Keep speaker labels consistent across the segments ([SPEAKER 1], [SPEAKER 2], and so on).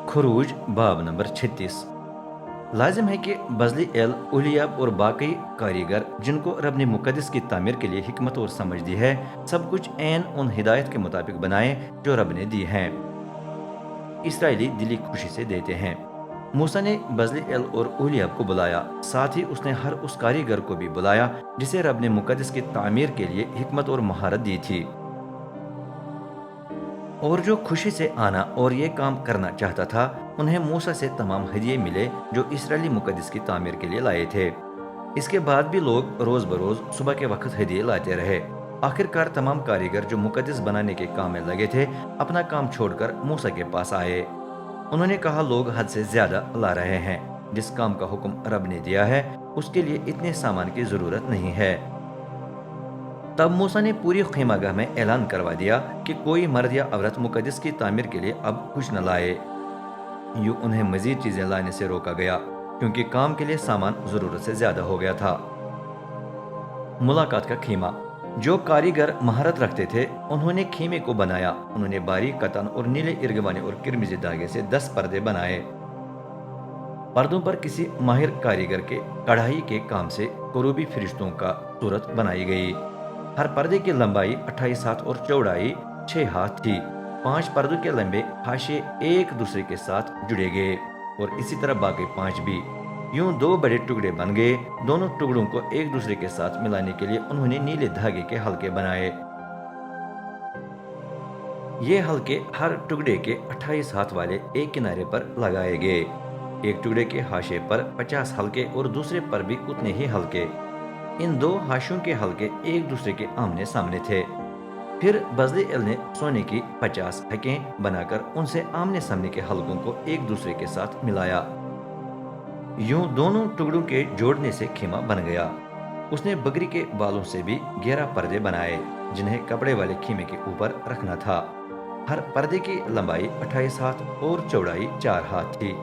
[SPEAKER 1] खरूज बाब नंबर 36। लाजिम है कि बज़ल एल उलियाब और बाकी कारीगर जिनको रब ने मुकद्दस की तामीर के लिए हिकमत और समझ दी है, सब कुछ ऐन उन हिदायत के मुताबिक बनाए जो रब ने दी हैं। इसराइली दिली खुशी से देते हैं। मूसा ने बज़ल एल और उलियाब को बुलाया, साथ ही उसने हर उस कारीगर को भी बुलाया जिसे रब ने मुकद्दस की तामीर के लिए हिकमत और महारत दी थी, और जो खुशी से आना और ये काम करना चाहता था। उन्हें मूसा से तमाम हदिये मिले जो इसराइली मुकद्दस की तामीर के लिए लाए थे। इसके बाद भी लोग रोज बरोज सुबह के वक्त हदिये लाते रहे। आखिरकार तमाम कारीगर जो मुकद्दस बनाने के काम में लगे थे, अपना काम छोड़कर मूसा के पास आए। उन्होंने कहा, लोग हद से ज्यादा ला रहे हैं। जिस काम का हुक्म रब ने दिया है उसके लिए इतने सामान की जरूरत नहीं है। तब मूसा ने पूरी खीमागाह में ऐलान करवा दिया कि कोई मर्द या औरत मुकद्दस की तामीर के लिए अब कुछ न लाए। यूं उन्हें मजीद चीजें लाने से रोका गया क्योंकि काम के लिए सामान जरूरत से ज्यादा हो गया था। मुलाकात का खीमा। जो कारीगर महारत रखते थे उन्होंने खीमे को बनाया। उन्होंने बारीक कतन और नीले इर्गवानी और किरमिजी धागे से 10 पर्दे बनाए। पर्दों पर किसी माहिर कारीगर के कढ़ाई के काम से करूबी फरिश्तों का सूरत बनाई गई। हर पर्दे की लंबाई 28 हाथ और चौड़ाई 6 हाथ थी। 5 पर्दों के लंबे हाशिए एक दूसरे के साथ जुड़े गए और इसी तरह बाकी 5 भी। यूं 2 बड़े टुकड़े बन गए। दोनों टुकड़ों को एक दूसरे के साथ मिलाने के लिए उन्होंने नीले धागे के हल्के बनाए। ये हल्के हर टुकड़े के 28 हाथ वाले एक किनारे पर लगाए गए। एक टुकड़े के हाशिए पर 50 हल्के और दूसरे पर भी उतने ही हल्के। इन 2 हाशियों के हल्के एक दूसरे के आमने सामने थे। फिर बज़ल एल ने सोने की 50 हकें बनाकर उनसे आमने सामने के हल्कों को एक दूसरे के साथ मिलाया। यूं दोनों टुकड़ों के जोड़ने से खीमा बन गया। उसने बकरी के बालों से भी 11 पर्दे बनाए जिन्हें कपड़े वाले खीमे के ऊपर रखना था। हर पर्दे की लंबाई 28 हाथ और चौड़ाई 4 हाथ थी।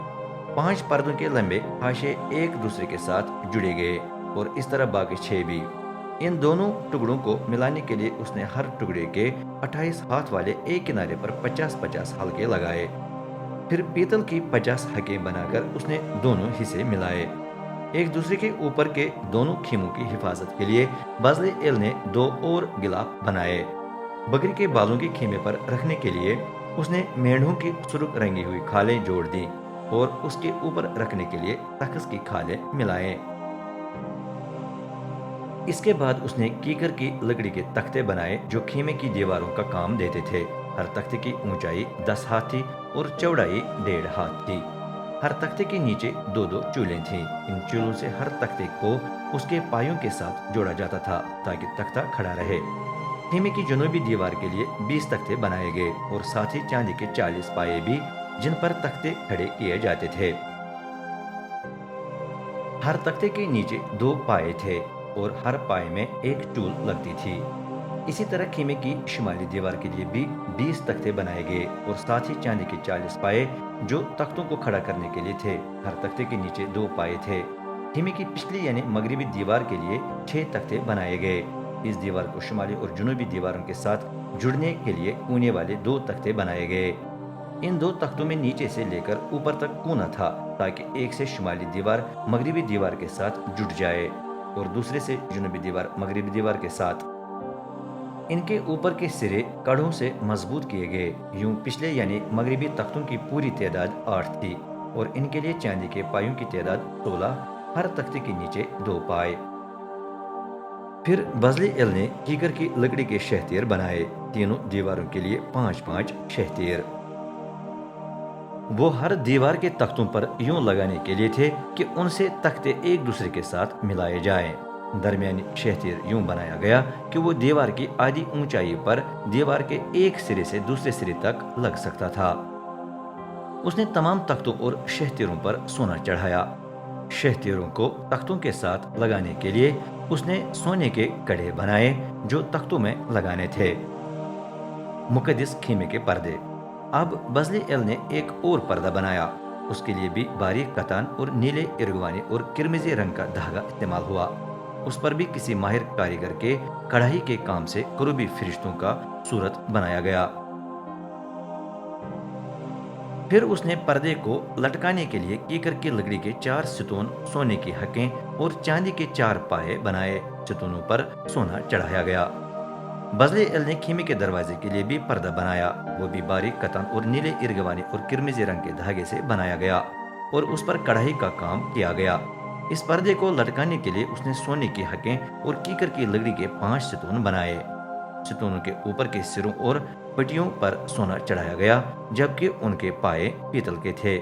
[SPEAKER 1] 5 पर्दों के लंबे हाशिए एक दूसरे के साथ जुड़े गए और इस तरह बाकी 6 भी। इन दोनों टुकड़ों को मिलाने के लिए उसने हर टुकड़े के 28 हाथ वाले एक किनारे पर 50-50 हल्के लगाए। फिर पीतल की 50 हकें बनाकर उसने दोनों हिस्से मिलाए। एक दूसरे के ऊपर के दोनों खीमों की हिफाजत के लिए बज़ल एल ने 2 और गिलाफ बनाए। बकरी के बालों के खीमे पर रखने के लिए उसने मेंढों की सुर्ख रंगी हुई खालें जोड़ दी और उसके ऊपर रखने के लिए तखस की खालें मिलाए। इसके बाद उसने कीकर की लकड़ी के तख्ते बनाए जो खीमे की दीवारों का काम देते थे। हर तख्ते की ऊंचाई 10 हाथ थी और चौड़ाई 1.5 हाथ थी। हर तख्ते के नीचे 2-2 चूलें थीं। इन चूलों से हर तख्ते को उसके पायों के साथ जोड़ा जाता था ताकि तख्ता खड़ा रहे। खीमे की जनूबी दीवार के लिए 20 तख्ते बनाए गए और साथ ही चांदी के 40 पाये भी जिन पर तख्ते खड़े किए जाते थे। हर तख्ते के नीचे 2 पाये थे और हर पाए में एक चूल लगती थी। इसी तरह खीमे की शुमाली दीवार के लिए भी 20 तख्ते बनाए गए और साथ ही चांदी के 40 पाए जो तख्तों को खड़ा करने के लिए थे। हर तख्ते के नीचे 2 पाए थे। खीमे की पिछली यानी मगरिबी दीवार के लिए 6 तख्ते बनाए गए। इस दीवार को शुमाली और जुनूबी दीवारों के साथ जुड़ने के लिए कोने वाले 2 तख्ते बनाए गए। इन 2 तख्तों में नीचे से लेकर ऊपर तक कोना था ताकि एक से शुमाली दीवार मगरिबी दीवार के साथ जुड़ जाए और दूसरे से जुनूबी दीवार मगरिबी दीवार के साथ। इनके ऊपर के सिरे कड़ों से मजबूत किए गए। यूं पिछले यानी मगरिबी तख्तों की पूरी तादाद 8 थी और इनके लिए चांदी के पायों की तादाद 16। हर तख्ते के नीचे 2 पाए। फिर बज़ल एल ने कीकर की लकड़ी के शहतीर बनाए। तीनों दीवारों के लिए 5-5 शहतीर। वो हर दीवार के तख्तों पर यूं लगाने के लिए थे कि उनसे तख्ते एक दूसरे के साथ मिलाए जाएं। दरमियानी शहतीर यूं बनाया गया कि वो दीवार की आधी ऊंचाई पर दीवार के एक सिरे से दूसरे सिरे तक लग सकता था। उसने तमाम तख्तों और शहतीरों पर सोना चढ़ाया। शहतीरों को तख्तों के साथ लगाने के लिए उसने सोने के कड़े बनाए जो तख्तों में लगाने थे। मुकद्दस खीमे के पर्दे। अब बज़ल एल ने एक और पर्दा बनाया। उसके लिए भी बारीक कतान और नीले इरगवानी और किरमिजी रंग का धागा इस्तेमाल हुआ। उस पर भी किसी माहिर कारीगर के कढ़ाई के काम से करूबी फरिश्तों का सूरत बनाया गया। پھر اس نے پردے کو لٹکانے کے لیے کیکر کی لکڑی کے 4 ستون، سونے کی حقیں اور چاندی کے 4 پائے بنائے۔ ستونوں پر سونا چڑھایا گیا۔ بزلیل نے خیمے کے دروازے کے لیے بھی پردہ بنایا، وہ بھی باریک کتان اور نیلے ارغوانی اور کرمزی رنگ کے دھاگے سے بنایا گیا اور اس پر کڑھائی کا کام کیا گیا۔ اس پردے کو لٹکانے کے لیے اس نے سونے کی حقیں اور کیکر کی لکڑی کے 5 ستون بنائے۔ ستونوں کے اوپر کے سروں اور پٹیوں پر سونا چڑھایا گیا، جبکہ ان کے پائے پیتل کے تھے۔